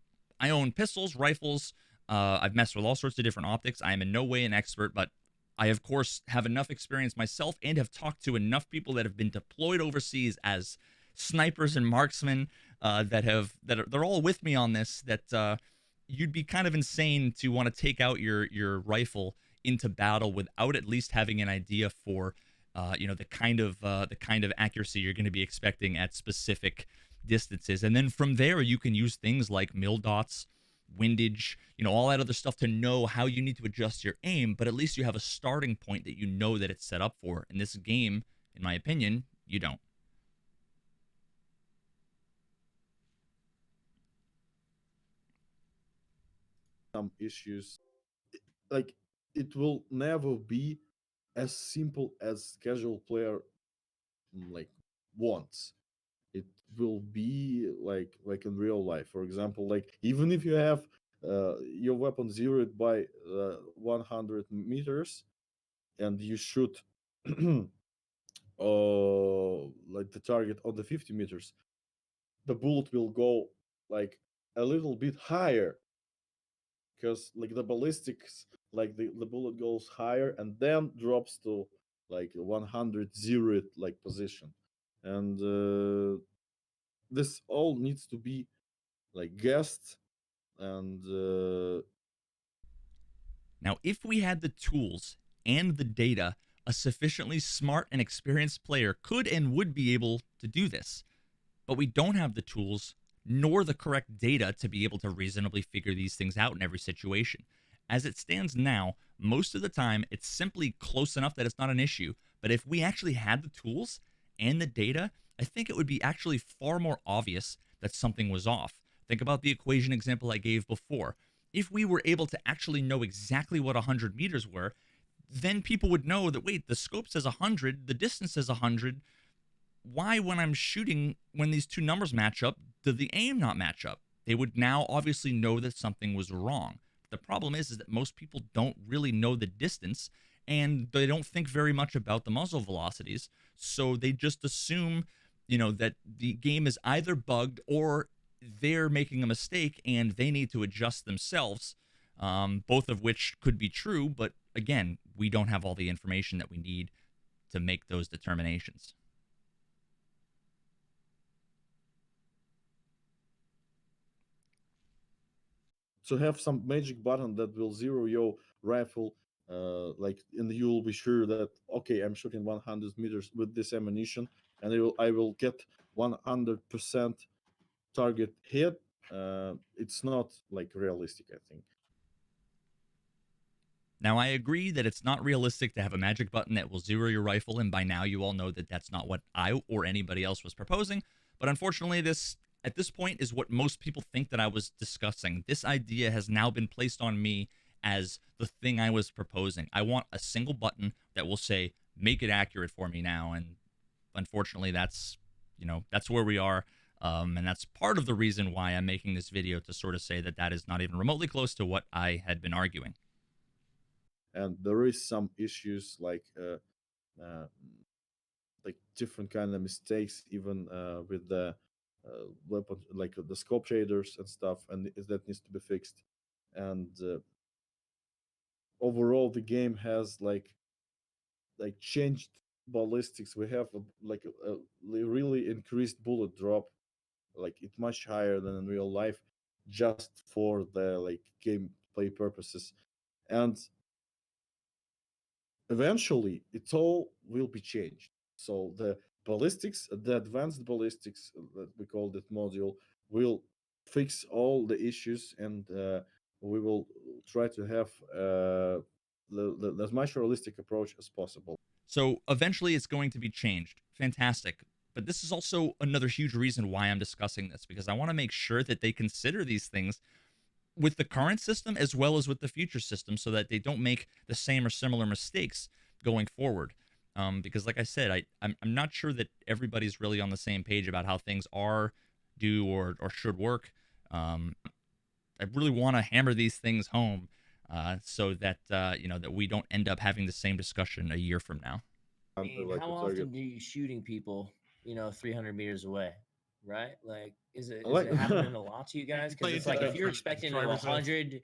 Speaker 1: pistols, rifles. I've messed with all sorts of different optics. I am in no way an expert, but I of course have enough experience myself and have talked to enough people that have been deployed overseas as snipers and marksmen they're all with me on this. That you'd be kind of insane to want to take out your into battle without at least having an idea for the kind of accuracy you're going to be expecting at specific distances. And then from there you can use things like mil dots, windage, all that other stuff to know how you need to adjust your aim, but at least you have a starting point that you know that it's set up for. In this game, in my opinion, you don't.
Speaker 6: Some issues, like it will never be as simple as casual player like wants. It will be like in real life. For example, like even if you have your weapon zeroed by 100 meters and you shoot like the target on the 50 meters, the bullet will go like a little bit higher because like the ballistics, like the bullet goes higher and then drops to like 100 zeroed like position. And this all needs to be like guessed and
Speaker 1: Now, if we had the tools and the data, a sufficiently smart and experienced player could and would be able to do this. But we don't have the tools nor the correct data to be able to reasonably figure these things out in every situation. As it stands now, most of the time it's simply close enough that it's not an issue. But if we actually had the tools and the data, I think it would be actually far more obvious that something was off. Think about the equation example I gave before. If we were able to actually know exactly what 100 meters were, then people would know that, wait, the scope says 100, the distance says 100. Why, when I'm shooting, when these two numbers match up, did the aim not match up? They would now obviously know that something was wrong. The problem is that most people don't really know the distance and they don't think very much about the muzzle velocities. So they just assume, that the game is either bugged or they're making a mistake and they need to adjust themselves, both of which could be true. But again, we don't have all the information that we need to make those determinations.
Speaker 6: to have some magic button that will zero your rifle, like, and you will be sure that okay, I'm shooting 100 meters with this ammunition, and I will get 100% target hit. It's not like realistic, I think.
Speaker 1: Now, I agree that it's not realistic to have a magic button that will zero your rifle, and by now you all know that that's not what I or anybody else was proposing. But unfortunately, this at this point is what most people think that I was discussing. This idea has now been placed on me as the thing I was proposing. I want a single button that will say, make it accurate for me now. And unfortunately, that's where we are. And that's part of the reason why I'm making this video, to sort of say that that is not even remotely close to what I had been arguing.
Speaker 6: And there is some issues uh, like different kind of mistakes even with the weapon, like the scope shaders and stuff, and that needs to be fixed. And overall the game has like changed ballistics. We have a really increased bullet drop, like it much higher than in real life, just for the like gameplay purposes. And eventually it all will be changed. So the ballistics, the advanced ballistics that we call that module, will fix all the issues, and we will try to have as much realistic approach as possible.
Speaker 1: So eventually it's going to be changed. Fantastic. But this is also another huge reason why I'm discussing this, because I want to make sure that they consider these things with the current system as well as with the future system, so that they don't make the same or similar mistakes going forward. Because like I said, I'm not sure that everybody's really on the same page about how things are, do, or should work. I really want to hammer these things home, so that that we don't end up having the same discussion a year from now.
Speaker 7: I mean, how often are you shooting people, 300 meters away, right? Like, is it happening a lot to you guys? Because it's like if you're expecting 100,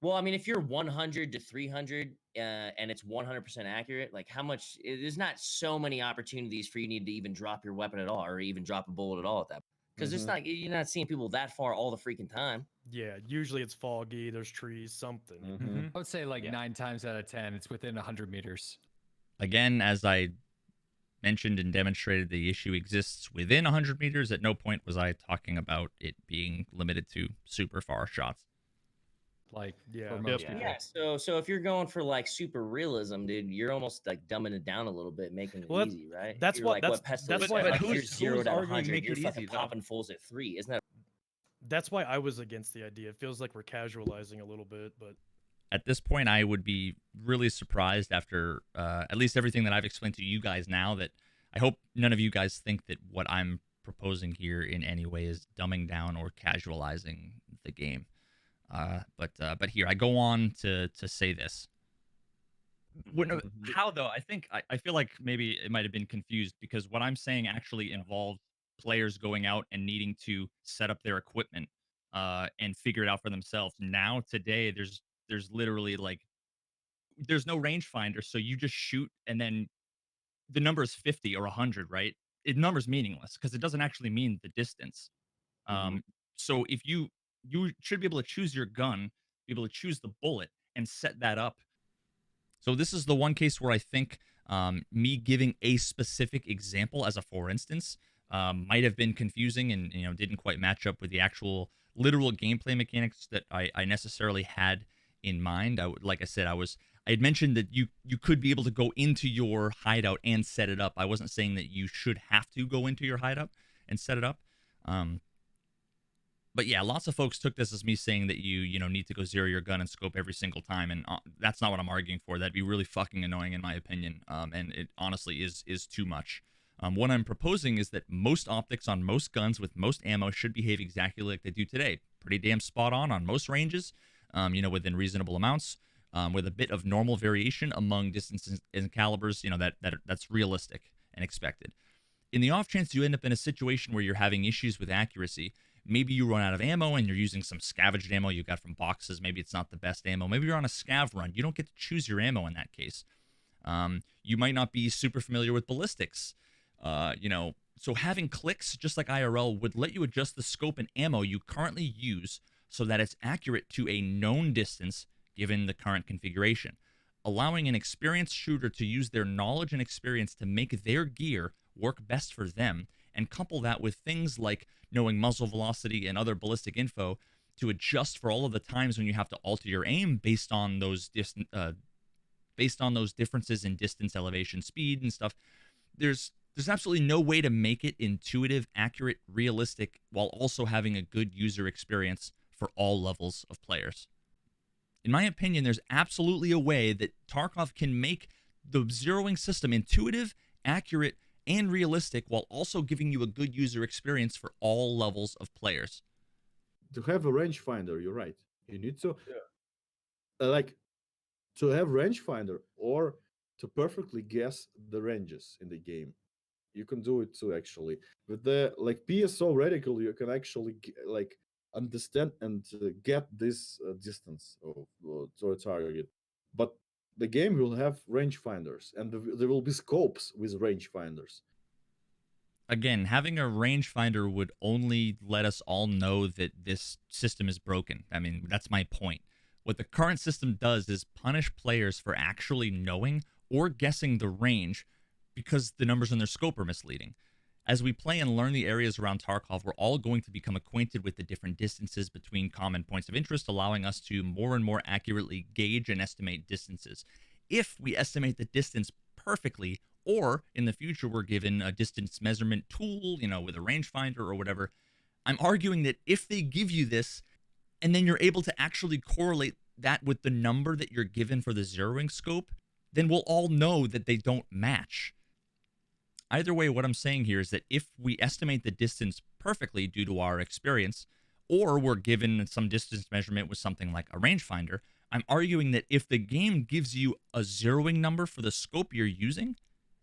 Speaker 7: well, I mean, if you're 100 to 300 and it's 100% accurate, like how much? There's not so many opportunities for you need to even drop your weapon at all, or even drop a bullet at all at that. Because it's not, you're not seeing people that far all the freaking time.
Speaker 2: Yeah, usually it's foggy, there's trees, something.
Speaker 8: I would say like 9 times out of 10, it's within 100 meters.
Speaker 1: Again, as I mentioned and demonstrated, the issue exists within 100 meters. At no point was I talking about it being limited to super far shots.
Speaker 8: Like,
Speaker 2: yeah,
Speaker 8: for most people.
Speaker 7: Yeah, so if you're going for like super realism, dude, you're almost like dumbing it down a little bit, making it easy, right?
Speaker 2: That's
Speaker 7: you're
Speaker 2: what
Speaker 7: like,
Speaker 2: that's
Speaker 7: what
Speaker 2: why
Speaker 7: like
Speaker 2: who's
Speaker 7: 0 to
Speaker 5: arguing
Speaker 7: 100,
Speaker 5: make
Speaker 7: you're
Speaker 5: it
Speaker 7: fucking
Speaker 5: easy, though?
Speaker 7: popping fulls at 3, isn't that?
Speaker 2: That's why I was against the idea. It feels like we're casualizing a little bit, but
Speaker 1: At this point, I would be really surprised after at least everything that I've explained to you guys now, that I hope none of you guys think that what I'm proposing here in any way is dumbing down or casualizing the game. But here I go on to say this. How though? I feel like maybe it might have been confused, because what I'm saying actually involves players going out and needing to set up their equipment and figure it out for themselves. Now today, there's literally like there's no rangefinder, so you just shoot and then the number is 50 or 100, right? It number's meaningless because it doesn't actually mean the distance. So if you should be able to choose your gun, be able to choose the bullet and set that up. So this is the one case where I think me giving a specific example as a for instance might have been confusing and didn't quite match up with the actual literal gameplay mechanics that I necessarily had in mind. Like I said, I had mentioned that you could be able to go into your hideout and set it up. I wasn't saying that you should have to go into your hideout and set it up. But yeah, lots of folks took this as me saying that you need to go zero your gun and scope every single time, and that's not what I'm arguing for. That'd be really fucking annoying in my opinion, and it honestly is too much. What I'm proposing is that most optics on most guns with most ammo should behave exactly like they do today. Pretty damn spot on most ranges, within reasonable amounts, with a bit of normal variation among distances and calibers, that's realistic and expected. In the off chance you end up in a situation where you're having issues with accuracy, maybe you run out of ammo and you're using some scavenged ammo you got from boxes. Maybe it's not the best ammo. Maybe you're on a scav run. You don't get to choose your ammo in that case. You might not be super familiar with ballistics. So having clicks, just like IRL, would let you adjust the scope and ammo you currently use so that it's accurate to a known distance given the current configuration, allowing an experienced shooter to use their knowledge and experience to make their gear work best for them, and couple that with things like knowing muzzle velocity and other ballistic info to adjust for all of the times when you have to alter your aim based on those differences in distance, elevation, speed, and stuff. There's absolutely no way to make it intuitive, accurate, realistic, while also having a good user experience for all levels of players. In my opinion, there's absolutely a way that Tarkov can make the zeroing system intuitive, accurate, and realistic while also giving you a good user experience for all levels of players.
Speaker 6: To have a rangefinder, you're right. You need to to have rangefinder or to perfectly guess the ranges in the game. You can do it too, actually. With the PSO reticle, you can actually understand and get this distance to a target. But the game will have rangefinders, and there will be scopes with rangefinders.
Speaker 1: Again, having a rangefinder would only let us all know that this system is broken. I mean, that's my point. What the current system does is punish players for actually knowing or guessing the range because the numbers in their scope are misleading. As we play and learn the areas around Tarkov, we're all going to become acquainted with the different distances between common points of interest, allowing us to more and more accurately gauge and estimate distances. If we estimate the distance perfectly, or in the future we're given a distance measurement tool, with a rangefinder or whatever, I'm arguing that if they give you this, and then you're able to actually correlate that with the number that you're given for the zeroing scope, then we'll all know that they don't match. Either way, what I'm saying here is that if we estimate the distance perfectly due to our experience, or we're given some distance measurement with something like a rangefinder, I'm arguing that if the game gives you a zeroing number for the scope you're using,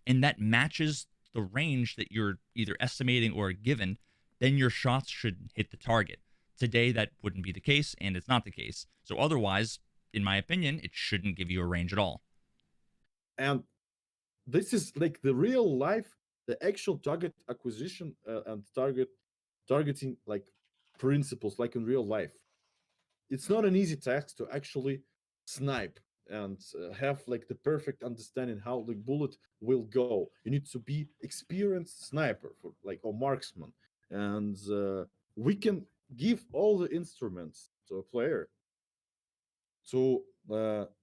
Speaker 1: and that matches the range that you're either estimating or given, then your shots should hit the target. Today, that wouldn't be the case, and it's not the case. So otherwise, in my opinion, it shouldn't give you a range at all.
Speaker 6: And this is like the real life, the actual target acquisition and targeting like principles, like in real life. It's not an easy task to actually snipe and have like the perfect understanding how the bullet will go. You need to be experienced sniper for like or marksman, and we can give all the instruments to a player to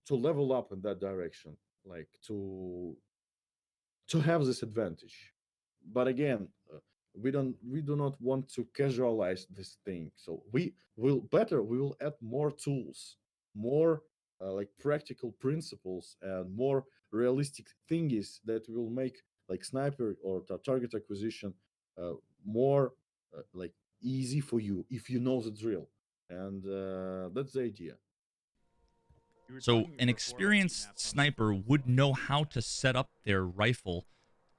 Speaker 6: level up in that direction, like to have this advantage. But again, we do not want to casualize this thing. So we will add more tools, more like practical principles and more realistic thingies that will make like sniper or target acquisition more like easy for you if you know the drill. And that's the idea.
Speaker 1: So an experienced sniper would know how to set up their rifle,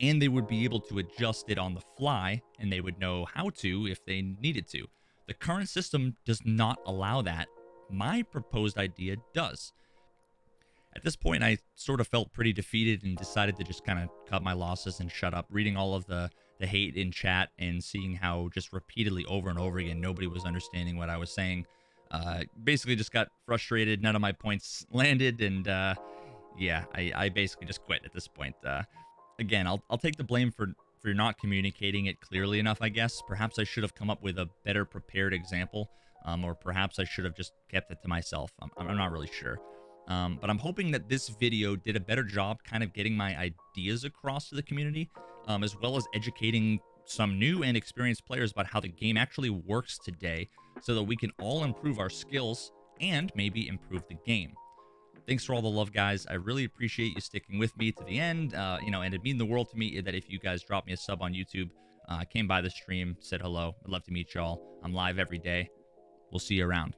Speaker 1: and they would be able to adjust it on the fly, and they would know how to if they needed to. The current system does not allow that. My proposed idea does. At this point, I sort of felt pretty defeated and decided to just kind of cut my losses and shut up, reading all of the hate in chat and seeing how just repeatedly over and over again nobody was understanding what I was saying. Basically just got frustrated. None of my points landed, and yeah, I basically just quit at this point. Again, I'll take the blame for not communicating it clearly enough, I guess. Perhaps I should have come up with a better prepared example, or perhaps I should have just kept it to myself. I'm not really sure. But I'm hoping that this video did a better job kind of getting my ideas across to the community, as well as educating some new and experienced players about how the game actually works today, so that we can all improve our skills and maybe improve the game. Thanks for all the love, guys. I really appreciate you sticking with me to the end. And it'd mean the world to me that if you guys drop me a sub on YouTube, came by the stream, said hello. I'd love to meet y'all. I'm live every day. We'll see you around.